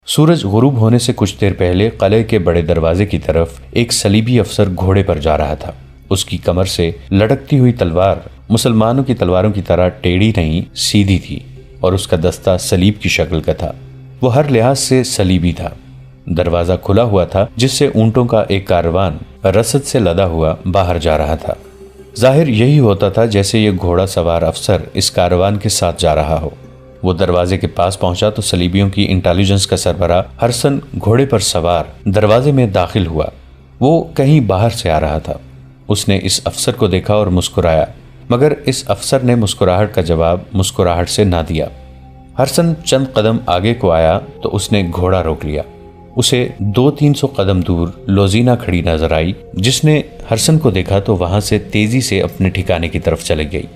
سورج غروب ہونے سے کچھ دیر پہلے قلعے کے بڑے دروازے کی طرف ایک صلیبی افسر گھوڑے پر جا رہا تھا۔ اس کی کمر سے لٹکتی ہوئی تلوار مسلمانوں کی تلواروں کی طرح ٹیڑھی نہیں، سیدھی تھی، اور اس کا دستہ صلیب کی شکل کا تھا۔ وہ ہر لحاظ سے صلیبی تھا۔ دروازہ کھلا ہوا تھا جس سے اونٹوں کا ایک کاروان رسد سے لدا ہوا باہر جا رہا تھا۔ ظاہر یہی ہوتا تھا جیسے یہ گھوڑا سوار افسر اس کاروان کے ساتھ جا رہا ہو۔ وہ دروازے کے پاس پہنچا تو صلیبیوں کی انٹیلیجنس کا سربراہ ہرسن گھوڑے پر سوار دروازے میں داخل ہوا۔ وہ کہیں باہر سے آ رہا تھا۔ اس نے اس افسر کو دیکھا اور مسکرایا، مگر اس افسر نے مسکراہٹ کا جواب مسکراہٹ سے نہ دیا۔ ہرسن چند قدم آگے کو آیا تو اس نے گھوڑا روک لیا۔ اسے 200-300 قدم دور لوزینا کھڑی نظر آئی، جس نے ہرسن کو دیکھا تو وہاں سے تیزی سے اپنے ٹھکانے کی طرف چلی گئی۔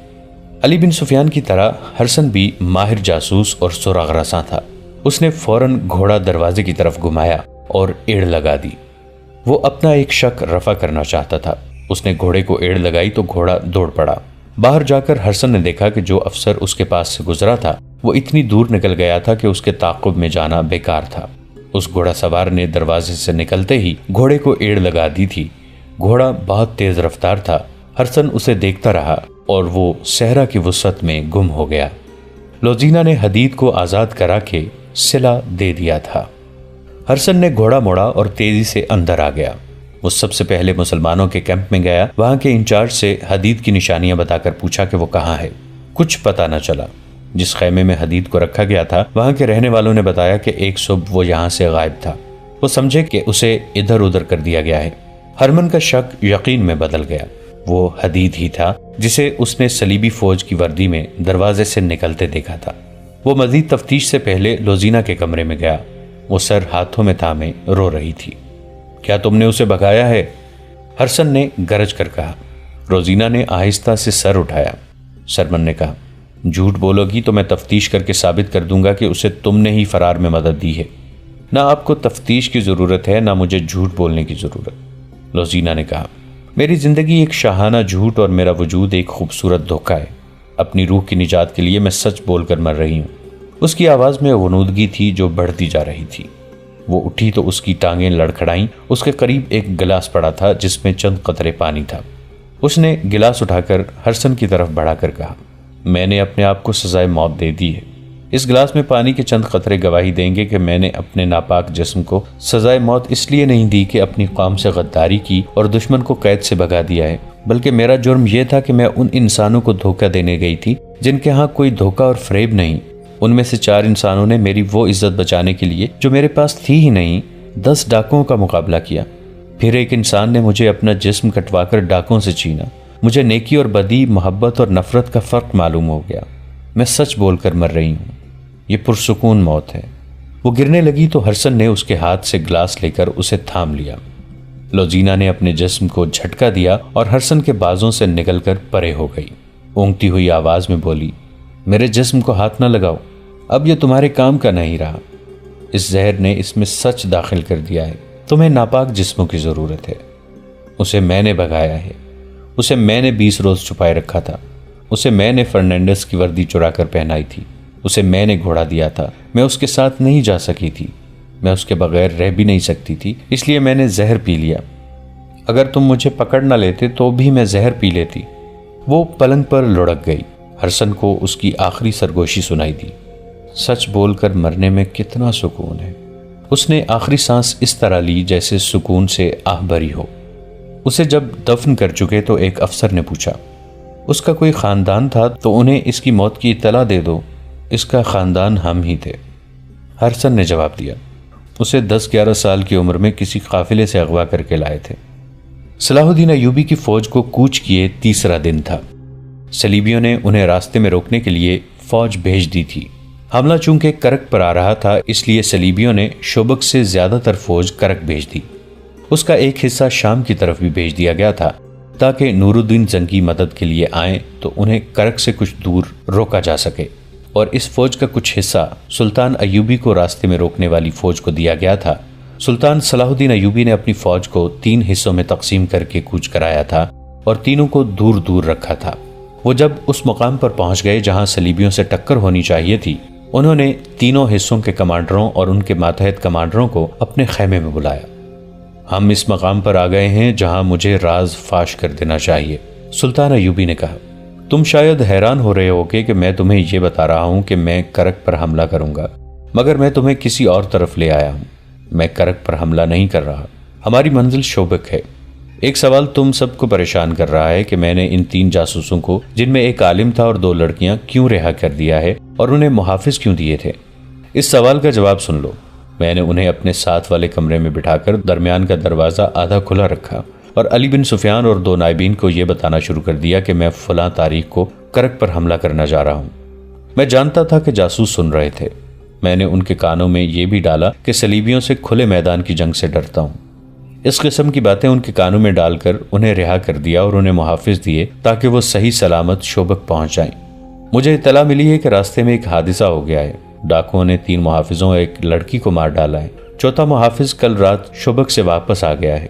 علی بن سفیان کی طرح ہرسن بھی ماہر جاسوس اور سراغ رساں تھا۔ اس نے فوراً گھوڑا دروازے کی طرف گھمایا اور ایڑ لگا دی۔ وہ اپنا ایک شک رفع کرنا چاہتا تھا۔ اس نے گھوڑے کو ایڑ لگائی تو گھوڑا دوڑ پڑا۔ باہر جا کر ہرسن نے دیکھا کہ جو افسر اس کے پاس سے گزرا تھا وہ اتنی دور نکل گیا تھا کہ اس کے تعاقب میں جانا بیکار تھا۔ اس گھوڑا سوار نے دروازے سے نکلتے ہی گھوڑے کو ایڑ لگا دی تھی۔ گھوڑا بہت تیز رفتار تھا۔ ہرسن اسے دیکھتا رہا اور وہ صحرا کی وسعت میں گم ہو گیا۔ لوزینا نے حدید کو آزاد کرا کے صلہ دے دیا تھا۔ ہرسن نے گھوڑا موڑا اور تیزی سے اندر آ گیا۔ وہ سب سے پہلے مسلمانوں کے کیمپ میں گیا۔ وہاں کے انچارج سے حدید کی نشانیاں بتا کر پوچھا کہ وہ کہاں ہے۔ کچھ پتہ نہ چلا۔ جس خیمے میں حدید کو رکھا گیا تھا وہاں کے رہنے والوں نے بتایا کہ ایک صبح وہ یہاں سے غائب تھا۔ وہ سمجھے کہ اسے ادھر ادھر کر دیا گیا ہے۔ ہرمن کا شک یقین میں بدل گیا۔ وہ حدید ہی تھا جسے اس نے صلیبی فوج کی وردی میں دروازے سے نکلتے دیکھا تھا۔ وہ مزید تفتیش سے پہلے لوزینا کے کمرے میں گیا۔ وہ سر ہاتھوں میں تھامے رو رہی تھی۔ کیا تم نے اسے بھگایا ہے؟ ہرسن نے گرج کر کہا۔ روزینا نے آہستہ سے سر اٹھایا۔ سرمن نے کہا، جھوٹ بولو گی تو میں تفتیش کر کے ثابت کر دوں گا کہ اسے تم نے ہی فرار میں مدد دی ہے۔ نہ آپ کو تفتیش کی ضرورت ہے، نہ مجھے جھوٹ بولنے کی ضرورت۔ لوزینا نے کہا، میری زندگی ایک شاہانہ جھوٹ اور میرا وجود ایک خوبصورت دھوکہ ہے۔ اپنی روح کی نجات کے لیے میں سچ بول کر مر رہی ہوں۔ اس کی آواز میں غنودگی تھی جو بڑھتی جا رہی تھی۔ وہ اٹھی تو اس کی ٹانگیں لڑکھڑائیں۔ اس کے قریب ایک گلاس پڑا تھا جس میں چند قطرے پانی تھا۔ اس نے گلاس اٹھا کر ہرسن کی طرف بڑھا کر کہا، میں نے اپنے آپ کو سزائے موت دے دی ہے۔ اس گلاس میں پانی کے چند قطرے گواہی دیں گے کہ میں نے اپنے ناپاک جسم کو سزائے موت اس لیے نہیں دی کہ اپنی قوم سے غداری کی اور دشمن کو قید سے بھگا دیا ہے، بلکہ میرا جرم یہ تھا کہ میں ان انسانوں کو دھوکہ دینے گئی تھی جن کے ہاں کوئی دھوکہ اور فریب نہیں۔ ان میں سے 4 انسانوں نے میری وہ عزت بچانے کے لیے جو میرے پاس تھی ہی نہیں 10 ڈاکوؤں کا مقابلہ کیا۔ پھر ایک انسان نے مجھے اپنا جسم کٹوا کر ڈاکوؤں سے چھینا۔ مجھے نیکی اور بدی، محبت اور نفرت کا فرق معلوم ہو گیا۔ میں سچ بول کر مر رہی ہوں۔ یہ پرسکون موت ہے۔ وہ گرنے لگی تو ہرسن نے اس کے ہاتھ سے گلاس لے کر اسے تھام لیا۔ لوزینا نے اپنے جسم کو جھٹکا دیا اور ہرسن کے بازوں سے نکل کر پرے ہو گئی۔ اونگتی ہوئی آواز میں بولی، میرے جسم کو ہاتھ نہ لگاؤ، اب یہ تمہارے کام کا نہیں رہا۔ اس زہر نے اس میں سچ داخل کر دیا ہے۔ تمہیں ناپاک جسموں کی ضرورت ہے۔ اسے میں نے بھگایا ہے۔ اسے میں نے 20 روز چھپائے رکھا تھا۔ اسے میں نے فرنینڈس کی وردی چرا کر پہنائی تھی۔ اسے میں نے گھوڑا دیا تھا۔ میں اس کے ساتھ نہیں جا سکی تھی۔ میں اس کے بغیر رہ بھی نہیں سکتی تھی، اس لیے میں نے زہر پی لیا۔ اگر تم مجھے پکڑ نہ لیتے تو بھی میں زہر پی لیتی۔ وہ پلنگ پر لڑک گئی۔ ہرسن کو اس کی آخری سرگوشی سنائی دی، سچ بول کر مرنے میں کتنا سکون ہے۔ اس نے آخری سانس اس طرح لی جیسے سکون سے آہ بھری ہو۔ اسے جب دفن کر چکے تو ایک افسر نے پوچھا، اس کا کوئی خاندان تھا تو انہیں اس کی موت کی اطلاع دے دو۔ اس کا خاندان ہم ہی تھے۔ ہرسن نے جواب دیا، اسے 10-11 سال کی عمر میں کسی قافلے سے اغوا کر کے لائے تھے۔ صلاح الدین ایوبی کی فوج کو کوچ کیے 3 دن تھا۔ صلیبیوں نے انہیں راستے میں روکنے کے لیے فوج بھیج دی تھی۔ حملہ چونکہ کرک پر آ رہا تھا اس لیے صلیبیوں نے شوبک سے زیادہ تر فوج کرک بھیج دی۔ اس کا ایک حصہ شام کی طرف بھی بھیج دیا گیا تھا تاکہ نور الدین زنگی مدد کے لیے آئیں تو انہیں کرک سے کچھ دور روکا جا سکے، اور اس فوج کا کچھ حصہ سلطان ایوبی کو راستے میں روکنے والی فوج کو دیا گیا تھا۔ سلطان صلاح الدین ایوبی نے اپنی فوج کو 3 حصوں میں تقسیم کر کے کوچ کرایا تھا اور تینوں کو دور دور رکھا تھا۔ وہ جب اس مقام پر پہنچ گئے جہاں صلیبیوں سے ٹکر ہونی چاہیے تھی انہوں نے تینوں حصوں کے کمانڈروں اور ان کے ماتحت کمانڈروں کو اپنے خیمے میں بلایا۔ ہم اس مقام پر آ گئے ہیں جہاں مجھے راز فاش کر دینا چاہیے، سلطان ایوبی نے کہا۔ تم شاید حیران ہو رہے ہو کہ میں تمہیں یہ بتا رہا ہوں کہ میں کرک پر حملہ کروں گا، مگر میں تمہیں کسی اور طرف لے آیا ہوں۔ میں کرک پر حملہ نہیں کر رہا، ہماری منزل شوبک ہے۔ ایک سوال تم سب کو پریشان کر رہا ہے کہ میں نے ان 3 جاسوسوں کو، جن میں ایک عالم تھا اور 2 لڑکیاں، کیوں رہا کر دیا ہے اور انہیں محافظ کیوں دیے تھے؟ اس سوال کا جواب سن لو۔ میں نے انہیں اپنے ساتھ والے کمرے میں بٹھا کر درمیان کا دروازہ آدھا کھلا رکھا اور علی بن سفیان اور 2 نائبین کو یہ بتانا شروع کر دیا کہ میں فلاں تاریخ کو کرک پر حملہ کرنا جا رہا ہوں۔ میں جانتا تھا کہ جاسوس سن رہے تھے۔ میں نے ان کے کانوں میں یہ بھی ڈالا کہ صلیبیوں سے کھلے میدان کی جنگ سے ڈرتا ہوں۔ اس قسم کی باتیں ان کے کانوں میں ڈال کر انہیں رہا کر دیا اور انہیں محافظ دیے تاکہ وہ صحیح سلامت شوبک پہنچ جائیں۔ مجھے اطلاع ملی ہے کہ راستے میں ایک حادثہ ہو گیا ہے۔ ڈاکوؤں نے 3 محافظوں اور ایک لڑکی کو مار ڈالا ہے۔ 4تھا محافظ کل رات شوبک سے واپس آ گیا ہے۔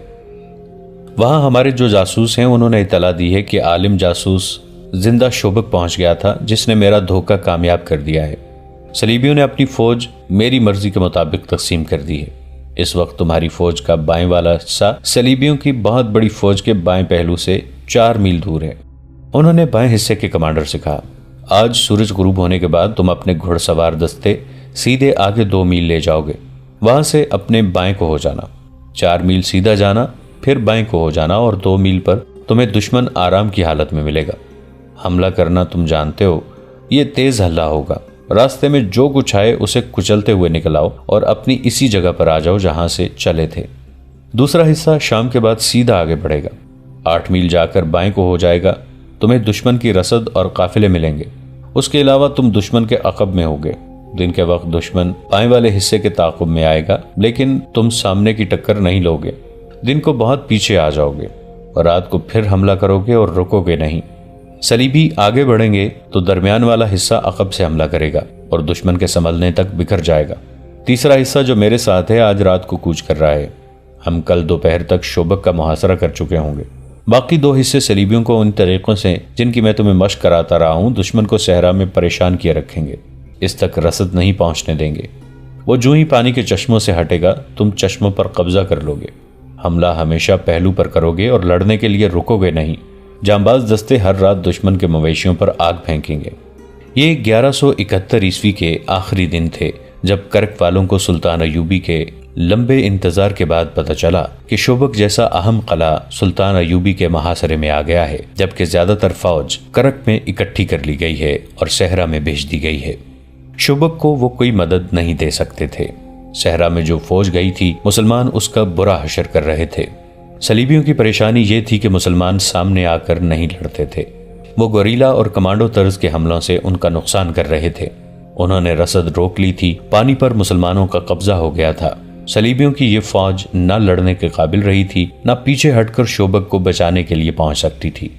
وہاں ہمارے جو جاسوس ہیں انہوں نے اطلاع دی ہے کہ عالم جاسوس زندہ شوبک پہنچ گیا تھا، جس نے میرا دھوکہ کامیاب کر دیا ہے۔ صلیبیوں نے اپنی فوج میری مرضی کے مطابق تقسیم کر دی ہے۔ اس وقت تمہاری فوج کا بائیں والا حصہ صلیبیوں کی بہت بڑی فوج کے بائیں پہلو سے 4 میل دور ہے۔ انہوں نے بائیں حصے کے کمانڈر سے کہا، آج سورج غروب ہونے کے بعد تم اپنے گھڑ سوار دستے سیدھے آگے 2 میل لے جاؤ گے، وہاں سے اپنے بائیں کو ہو جانا، 4 میل سیدھا جانا، پھر بائیں کو ہو جانا اور 2 میل پر تمہیں دشمن آرام کی حالت میں ملے گا۔ حملہ کرنا تم جانتے ہو، یہ تیز حملہ ہوگا۔ راستے میں جو کچھ آئے اسے کچلتے ہوئے نکل آؤ اور اپنی اسی جگہ پر آ جاؤ جہاں سے چلے تھے۔ دوسرا حصہ شام کے بعد سیدھا آگے بڑھے گا، 8 میل جا کر بائیں کو ہو جائے گا۔ تمہیں دشمن کی رسد اور قافلے ملیں گے۔ اس کے علاوہ تم دشمن کے عقب میں ہوگے۔ دن کے وقت دشمن بائیں والے حصے کے تعاقب میں آئے گا، لیکن تم سامنے کی ٹکر نہیں لوگے۔ دن کو بہت پیچھے آ جاؤ گے اور رات کو پھر حملہ کرو گے اور رکو گے نہیں۔ صلیبی آگے بڑھیں گے تو درمیان والا حصہ عقب سے حملہ کرے گا اور دشمن کے سنبھلنے تک بکھر جائے گا۔ تیسرا حصہ جو میرے ساتھ ہے آج رات کو کوچ کر رہا ہے۔ ہم کل دوپہر تک شوبک کا محاصرہ کر چکے ہوں گے۔ باقی 2 حصے صلیبیوں کو ان طریقوں سے جن کی میں تمہیں مشق کراتا رہا ہوں دشمن کو صحرا میں پریشان کیے رکھیں گے، اس تک رسد نہیں پہنچنے دیں گے۔ وہ جو ہی پانی کے چشموں سے ہٹے گا تم چشموں پر قبضہ کر لو گے۔ حملہ ہمیشہ پہلو پر کرو گے اور لڑنے کے لیے رکو گے نہیں۔ جانباز دستے ہر رات دشمن کے مویشیوں پر آگ پھینکیں گے۔ یہ 1171 عیسوی کے آخری دن تھے جب کرک والوں کو سلطان ایوبی کے لمبے انتظار کے بعد پتہ چلا کہ شوبک جیسا اہم قلعہ سلطان ایوبی کے محاصرے میں آ گیا ہے، جبکہ زیادہ تر فوج کرک میں اکٹھی کر لی گئی ہے اور صحرا میں بھیج دی گئی ہے۔ شوبک کو وہ کوئی مدد نہیں دے سکتے تھے۔ صحرا میں جو فوج گئی تھی مسلمان اس کا برا حشر کر رہے تھے۔ صلیبیوں کی پریشانی یہ تھی کہ مسلمان سامنے آ کر نہیں لڑتے تھے، وہ گوریلا اور کمانڈو طرز کے حملوں سے ان کا نقصان کر رہے تھے۔ انہوں نے رسد روک لی تھی، پانی پر مسلمانوں کا قبضہ ہو گیا تھا۔ صلیبیوں کی یہ فوج نہ لڑنے کے قابل رہی تھی، نہ پیچھے ہٹ کر شوبک کو بچانے کے لیے پہنچ سکتی تھی۔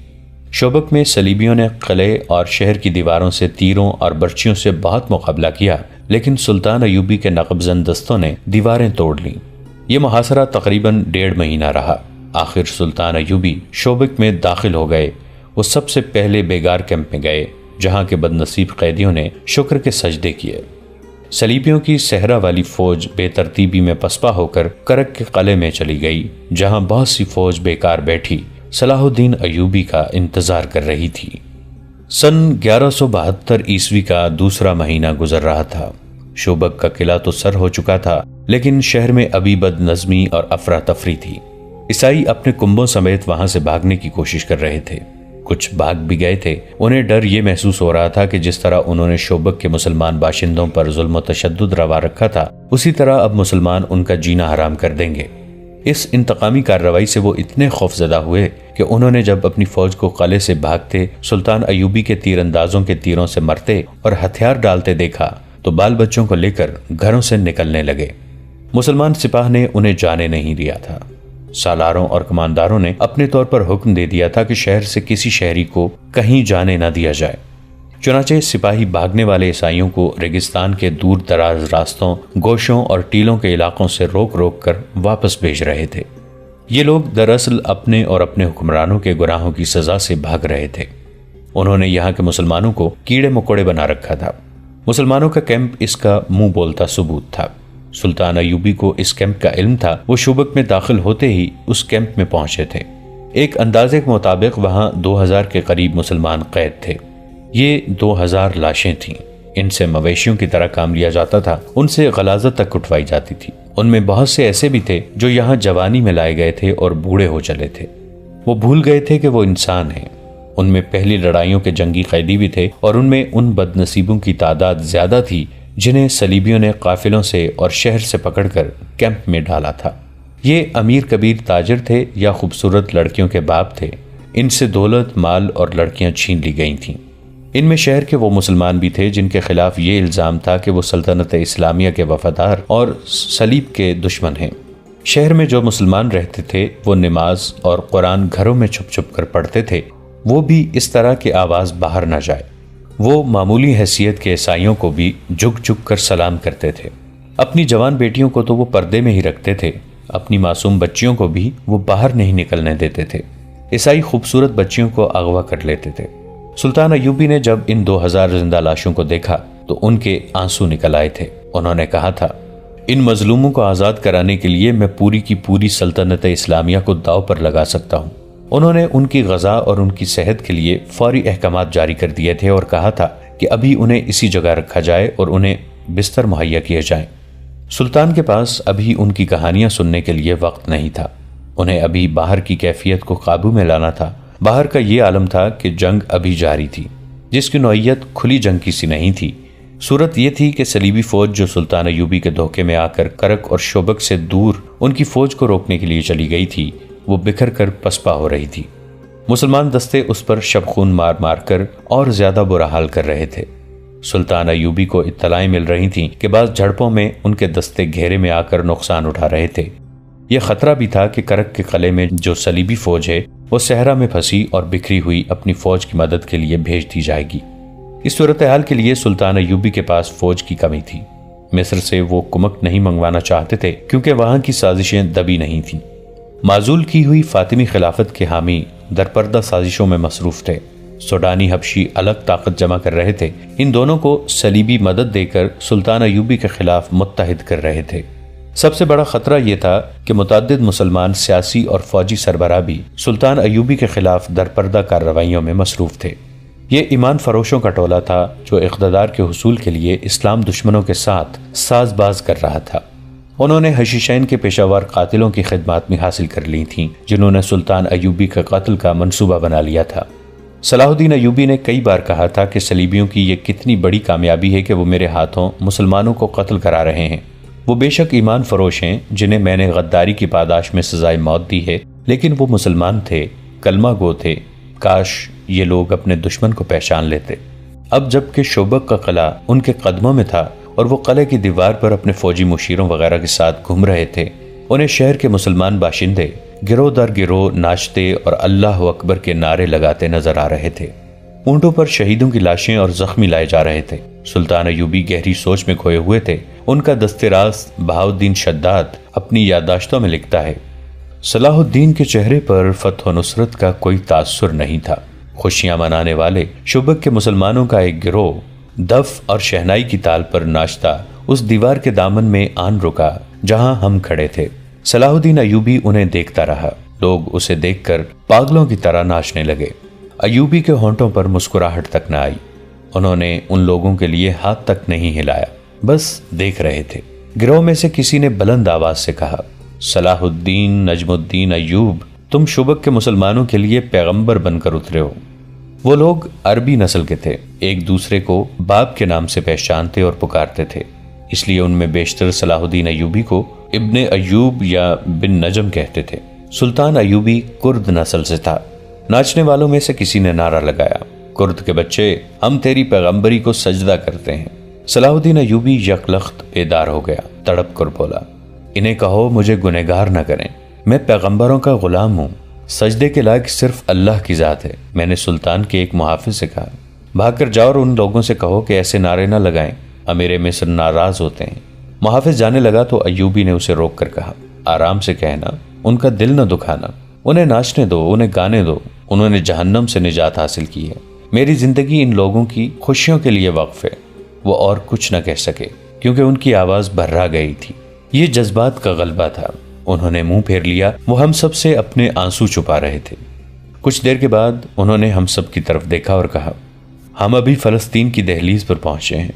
شوبک میں صلیبیوں نے قلعے اور شہر کی دیواروں سے تیروں اور برچیوں سے بہت مقابلہ کیا، لیکن سلطان ایوبی کے نقب زن دستوں نے دیواریں توڑ لیں۔ یہ محاصرہ تقریباً 1.5 مہینہ رہا۔ آخر سلطان ایوبی شوبک میں داخل ہو گئے۔ وہ سب سے پہلے بیگار کیمپ میں گئے، جہاں کے بد نصیب قیدیوں نے شکر کے سجدے کیے۔ صلیبیوں کی صحرا والی فوج بے ترتیبی میں پسپا ہو کر کرک کے قلعے میں چلی گئی، جہاں بہت سی فوج بیکار بیٹھی صلاح الدین ایوبی کا انتظار کر رہی تھی۔ سن 1172 عیسوی کا دوسرا مہینہ گزر رہا تھا۔ شوبک کا قلعہ تو سر ہو چکا تھا، لیکن شہر میں ابھی بد نظمی اور افراتفری تھی۔ عیسائی اپنے کنبوں سمیت وہاں سے بھاگنے کی کوشش کر رہے تھے۔ کچھ بھاگ بھی گئے تھے۔ انہیں ڈر یہ محسوس ہو رہا تھا کہ جس طرح انہوں نے شوبک کے مسلمان باشندوں پر ظلم و تشدد روا رکھا تھا، اسی طرح اب مسلمان ان کا جینا حرام کر دیں گے۔ اس انتقامی کارروائی سے وہ اتنے خوفزدہ ہوئے کہ انہوں نے جب اپنی فوج کو قلعے سے بھاگتے سلطان ایوبی کے تیر اندازوں کے تیروں سے مرتے اور ہتھیار ڈالتے دیکھا تو بال بچوں کو لے کر گھروں سے نکلنے لگے۔ مسلمان سپاہ نے انہیں جانے نہیں دیا تھا۔ سالاروں اور کمانداروں نے اپنے طور پر حکم دے دیا تھا کہ شہر سے کسی شہری کو کہیں جانے نہ دیا جائے۔ چنانچہ سپاہی بھاگنے والے عیسائیوں کو ریگستان کے دور دراز راستوں، گوشوں اور ٹیلوں کے علاقوں سے روک روک کر واپس بھیج رہے تھے۔ یہ لوگ دراصل اپنے اور اپنے حکمرانوں کے گناہوں کی سزا سے بھاگ رہے تھے۔ انہوں نے یہاں کے مسلمانوں کو کیڑے مکوڑے بنا رکھا تھا۔ مسلمانوں کا کیمپ اس کا منہ بولتا ثبوت تھا۔ سلطان ایوبی کو اس کیمپ کا علم تھا۔ وہ شوبک میں داخل ہوتے ہی اس کیمپ میں پہنچے تھے۔ ایک اندازے کے مطابق وہاں 2000 کے قریب مسلمان قید تھے۔ یہ 2000 لاشیں تھیں۔ ان سے مویشیوں کی طرح کام لیا جاتا تھا، ان سے غلاظت تک اٹھوائی جاتی تھی۔ ان میں بہت سے ایسے بھی تھے جو یہاں جوانی میں لائے گئے تھے اور بوڑھے ہو چلے تھے۔ وہ بھول گئے تھے کہ وہ انسان ہیں۔ ان میں پہلی لڑائیوں کے جنگی قیدی بھی تھے، اور ان میں ان بد نصیبوں کی تعداد زیادہ تھی جنہیں صلیبیوں نے قافلوں سے اور شہر سے پکڑ کر کیمپ میں ڈالا تھا۔ یہ امیر کبیر تاجر تھے یا خوبصورت لڑکیوں کے باپ تھے۔ ان سے دولت، مال اور لڑکیاں چھین لی گئی تھیں۔ ان میں شہر کے وہ مسلمان بھی تھے جن کے خلاف یہ الزام تھا کہ وہ سلطنت اسلامیہ کے وفادار اور صلیب کے دشمن ہیں۔ شہر میں جو مسلمان رہتے تھے وہ نماز اور قرآن گھروں میں چھپ چھپ کر پڑھتے تھے، وہ بھی اس طرح کہ آواز باہر نہ جائے۔ وہ معمولی حیثیت کے عیسائیوں کو بھی جھک جھک کر سلام کرتے تھے۔ اپنی جوان بیٹیوں کو تو وہ پردے میں ہی رکھتے تھے، اپنی معصوم بچیوں کو بھی وہ باہر نہیں نکلنے دیتے تھے۔ عیسائی خوبصورت بچیوں کو اغوا کر لیتے تھے۔ سلطان ایوبی نے جب ان 2000 زندہ لاشوں کو دیکھا تو ان کے آنسو نکل آئے تھے۔ انہوں نے کہا تھا، ان مظلوموں کو آزاد کرانے کے لیے میں پوری کی پوری سلطنت اسلامیہ کو داؤ پر لگا سکتا ہوں۔ انہوں نے ان کی غذا اور ان کی صحت کے لیے فوری احکامات جاری کر دیے تھے اور کہا تھا کہ ابھی انہیں اسی جگہ رکھا جائے اور انہیں بستر مہیا کیے جائیں۔ سلطان کے پاس ابھی ان کی کہانیاں سننے کے لیے وقت نہیں تھا۔ انہیں ابھی باہر کی کیفیت کو قابو میں لانا تھا۔ باہر کا یہ عالم تھا کہ جنگ ابھی جاری تھی، جس کی نوعیت کھلی جنگ کی سی نہیں تھی۔ صورت یہ تھی کہ صلیبی فوج جو سلطان ایوبی کے دھوکے میں آ کر کرک اور شوبک سے دور ان کی فوج کو روکنے کے لیے چلی گئی تھی، وہ بکھر کر پسپا ہو رہی تھی۔ مسلمان دستے اس پر شب خون مار مار کر اور زیادہ برا حال کر رہے تھے۔ سلطان ایوبی کو اطلاعیں مل رہی تھیں کہ بعض جھڑپوں میں ان کے دستے گھیرے میں آ کر نقصان اٹھا رہے تھے۔ یہ خطرہ بھی تھا کہ کرک کے قلعے میں جو صلیبی فوج ہے وہ صحرا میں پھنسی اور بکھری ہوئی اپنی فوج کی مدد کے لیے بھیج دی جائے گی۔ اس صورتحال کے لیے سلطان ایوبی کے پاس فوج کی کمی تھی۔ مصر سے وہ کمک نہیں منگوانا چاہتے تھے کیونکہ وہاں کی سازشیں دبی نہیں تھیں۔ معزول کی ہوئی فاطمی خلافت کے حامی درپردہ سازشوں میں مصروف تھے۔ سوڈانی حبشی الگ طاقت جمع کر رہے تھے۔ ان دونوں کو صلیبی مدد دے کر سلطان ایوبی کے خلاف متحد کر رہے تھے۔ سب سے بڑا خطرہ یہ تھا کہ متعدد مسلمان سیاسی اور فوجی سربراہ بھی سلطان ایوبی کے خلاف درپردہ کارروائیوں میں مصروف تھے۔ یہ ایمان فروشوں کا ٹولہ تھا جو اقتدار کے حصول کے لیے اسلام دشمنوں کے ساتھ ساز باز کر رہا تھا۔ انہوں نے حشیشین کے پیشہ ور قاتلوں کی خدمات بھی حاصل کر لی تھیں جنہوں نے سلطان ایوبی کے قتل کا منصوبہ بنا لیا تھا۔ صلاح الدین ایوبی نے کئی بار کہا تھا کہ صلیبیوں کی یہ کتنی بڑی کامیابی ہے کہ وہ میرے ہاتھوں مسلمانوں کو قتل کرا رہے ہیں۔ وہ بے شک ایمان فروش ہیں جنہیں میں نے غداری کی پاداش میں سزائے موت دی ہے، لیکن وہ مسلمان تھے، کلمہ گو تھے۔ کاش یہ لوگ اپنے دشمن کو پہچان لیتے۔ اب جب کہ شوبک کا قلعہ ان کے قدموں میں تھا اور وہ قلعے کی دیوار پر اپنے فوجی مشیروں وغیرہ کے ساتھ گھوم رہے تھے، انہیں شہر کے مسلمان باشندے گروہ در گروہ ناچتے اور اللہ اکبر کے نعرے لگاتے نظر آ رہے تھے۔ اونٹوں پر شہیدوں کی لاشیں اور زخمی لائے جا رہے تھے۔ سلطان ایوبی گہری سوچ میں کھوئے ہوئے تھے۔ ان کا دست راست بہاؤالدین شداد اپنی یادداشتوں میں لکھتا ہے، صلاح الدین کے چہرے پر فتح و نصرت کا کوئی تاثر نہیں تھا۔ خوشیاں منانے والے شوبک کے مسلمانوں کا ایک گروہ دف اور شہنائی کی تال پر ناچتا اس دیوار کے دامن میں آن رکا جہاں ہم کھڑے تھے۔ صلاح الدین ایوبی انہیں دیکھتا رہا۔ لوگ اسے دیکھ کر پاگلوں کی طرح ناچنے لگے۔ ایوبی کے ہونٹوں پر مسکراہٹ تک نہ آئی۔ انہوں نے ان لوگوں کے لیے ہاتھ تک نہیں ہلایا، بس دیکھ رہے تھے۔ گروہ میں سے کسی نے بلند آواز سے کہا، صلاح الدین نجم الدین ایوب، تم شوبک کے مسلمانوں کے لیے پیغمبر بن کر اترے ہو۔ وہ لوگ عربی نسل کے تھے، ایک دوسرے کو باپ کے نام سے پہچانتے اور پکارتے تھے، اس لیے ان میں بیشتر صلاح الدین ایوبی کو ابن ایوب یا بن نجم کہتے تھے۔ سلطان ایوبی کرد نسل سے تھا۔ ناچنے والوں میں سے کسی نے نعرہ لگایا، کرد کے بچے، ہم تیری پیغمبری کو سجدہ کرتے ہیں۔ صلاح الدین ایوبی یکلخت بیدار ہو گیا، تڑپ کر بولا، انہیں کہو مجھے گنہگار نہ کریں، میں پیغمبروں کا غلام ہوں، سجدے کے لائق صرف اللہ کی ذات ہے۔ میں نے سلطان کے ایک محافظ سے کہا، بھاگ کر جاؤ اور ان لوگوں سے کہو کہ ایسے نعرے نہ لگائیں، امیر مصر ناراض ہوتے ہیں۔ محافظ جانے لگا تو ایوبی نے اسے روک کر کہا، آرام سے کہنا، ان کا دل نہ دکھانا، انہیں ناچنے دو، انہیں گانے دو، انہوں نے جہنم سے نجات حاصل کی ہے، میری زندگی ان لوگوں کی خوشیوں کے لیے وقف ہے۔ وہ اور کچھ نہ کہہ سکے کیونکہ ان کی آواز بھرا گئی تھی۔ یہ جذبات کا غلبہ تھا۔ انہوں نے منہ پھیر لیا، وہ ہم سب سے اپنے آنسو چھپا رہے تھے۔ کچھ دیر کے بعد انہوں نے ہم سب کی طرف دیکھا اور کہا، ہم ابھی فلسطین کی دہلیز پر پہنچے ہیں،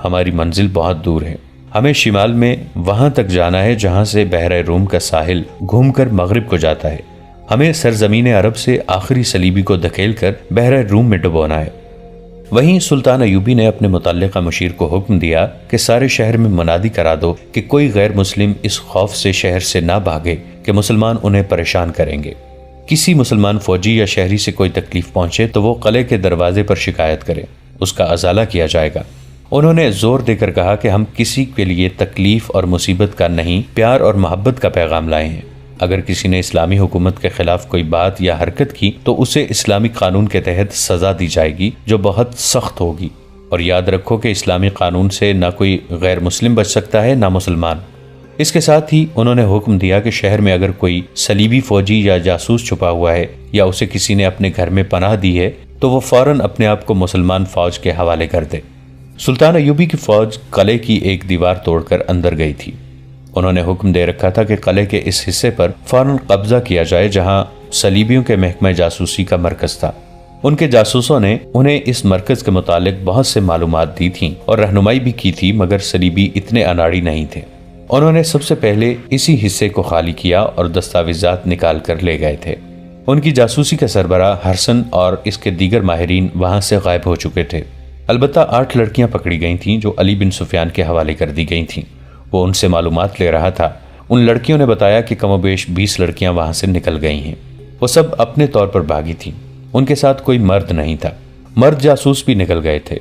ہماری منزل بہت دور ہے، ہمیں شمال میں وہاں تک جانا ہے جہاں سے بحیرہ روم کا ساحل گھوم کر مغرب کو جاتا ہے، ہمیں سرزمین عرب سے آخری صلیبی کو دھکیل کر بحیرہ روم میں ڈبونا ہے۔ وہیں سلطان ایوبی نے اپنے متعلقہ مشیر کو حکم دیا کہ سارے شہر میں منادی کرا دو کہ کوئی غیر مسلم اس خوف سے شہر سے نہ بھاگے کہ مسلمان انہیں پریشان کریں گے۔ کسی مسلمان فوجی یا شہری سے کوئی تکلیف پہنچے تو وہ قلعے کے دروازے پر شکایت کرے، اس کا ازالہ کیا جائے گا۔ انہوں نے زور دے کر کہا کہ ہم کسی کے لیے تکلیف اور مصیبت کا نہیں، پیار اور محبت کا پیغام لائے ہیں۔ اگر کسی نے اسلامی حکومت کے خلاف کوئی بات یا حرکت کی تو اسے اسلامی قانون کے تحت سزا دی جائے گی جو بہت سخت ہوگی، اور یاد رکھو کہ اسلامی قانون سے نہ کوئی غیر مسلم بچ سکتا ہے نہ مسلمان۔ اس کے ساتھ ہی انہوں نے حکم دیا کہ شہر میں اگر کوئی صلیبی فوجی یا جاسوس چھپا ہوا ہے یا اسے کسی نے اپنے گھر میں پناہ دی ہے تو وہ فوراً اپنے آپ کو مسلمان فوج کے حوالے کر دے۔ سلطان ایوبی کی فوج قلعے کی ایک دیوار توڑ کر اندر گئی تھی۔ انہوں نے حکم دے رکھا تھا کہ قلعے کے اس حصے پر فوراً قبضہ کیا جائے جہاں صلیبیوں کے محکمہ جاسوسی کا مرکز تھا۔ ان کے جاسوسوں نے انہیں اس مرکز کے متعلق بہت سے معلومات دی تھیں اور رہنمائی بھی کی تھی، مگر صلیبی اتنے اناڑی نہیں تھے۔ انہوں نے سب سے پہلے اسی حصے کو خالی کیا اور دستاویزات نکال کر لے گئے تھے۔ ان کی جاسوسی کا سربراہ ہرسن اور اس کے دیگر ماہرین وہاں سے غائب ہو چکے تھے۔ البتہ 8 لڑکیاں پکڑی گئی تھیں جو علی بن سفیان کے حوالے کر دی گئی تھیں۔ وہ ان سے معلومات لے رہا تھا۔ ان لڑکیوں نے بتایا کہ کم و بیش 20 لڑکیاں وہاں سے نکل گئی ہیں۔ وہ سب اپنے طور پر بھاگی تھیں۔ ان کے ساتھ کوئی مرد نہیں تھا۔ مرد جاسوس بھی نکل گئے تھے۔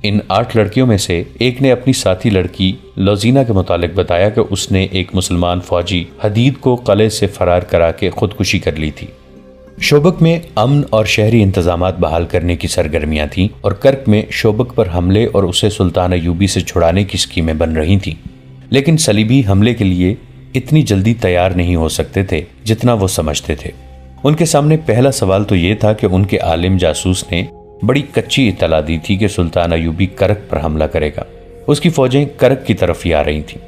ان 8 لڑکیوں میں سے ایک نے اپنی ساتھی لڑکی لوزینہ کے متعلق بتایا کہ اس نے ایک مسلمان فوجی حدید کو قلعے سے فرار کرا کے خودکشی کر لی تھی۔ شوبک میں امن اور شہری انتظامات بحال کرنے کی سرگرمیاں تھیں اور کرک میں شوبک پر حملے اور اسے سلطان ایوبی سے چھڑانے کی اسکیمیں بن رہی تھیں، لیکن صلیبی حملے کے لیے اتنی جلدی تیار نہیں ہو سکتے تھے جتنا وہ سمجھتے تھے۔ ان کے سامنے پہلا سوال تو یہ تھا کہ ان کے عالم جاسوس نے بڑی کچی اطلاع دی تھی کہ سلطان ایوبی کرک پر حملہ کرے گا۔ اس کی فوجیں کرک کی طرف ہی آ رہی تھیں۔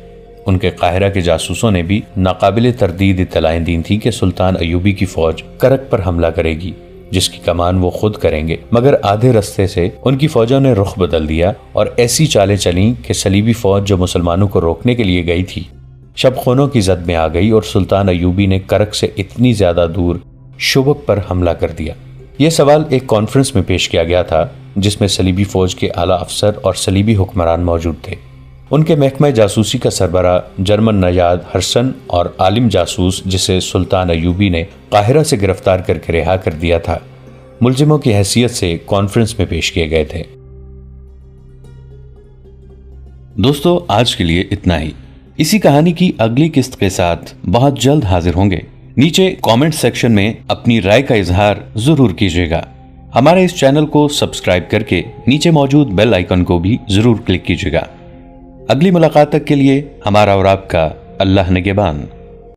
ان کے قاہرہ کے جاسوسوں نے بھی ناقابل تردید اطلاعیں دی تھیں کہ سلطان ایوبی کی فوج کرک پر حملہ کرے گی، جس کی کمان وہ خود کریں گے، مگر آدھے رستے سے ان کی فوجوں نے رخ بدل دیا اور ایسی چالیں چلیں کہ صلیبی فوج جو مسلمانوں کو روکنے کے لیے گئی تھی شب خونوں کی زد میں آ گئی اور سلطان ایوبی نے کرک سے اتنی زیادہ دور شوبک پر حملہ کر دیا۔ یہ سوال ایک کانفرنس میں پیش کیا گیا تھا جس میں صلیبی فوج کے اعلیٰ افسر اور صلیبی حکمران موجود تھے۔ ان کے محکمہ جاسوسی کا سربراہ جرمن نژاد ہرسن اور عالم جاسوس جسے سلطان ایوبی نے قاہرہ سے گرفتار کر کے رہا کر دیا تھا، ملزموں کی حیثیت سے کانفرنس میں پیش کیے گئے تھے۔ دوستو، آج کے لیے اتنا ہی۔ اسی کہانی کی اگلی قسط کے ساتھ بہت جلد حاضر ہوں گے۔ نیچے کامنٹ سیکشن میں اپنی رائے کا اظہار ضرور کیجیے گا۔ ہمارے اس چینل کو سبسکرائب کر کے نیچے موجود بیل آئیکن کو بھی ضرور کلک کیجیے گا۔ اگلی ملاقات تک کے لیے ہمارا اور آپ کا اللہ نگہبان۔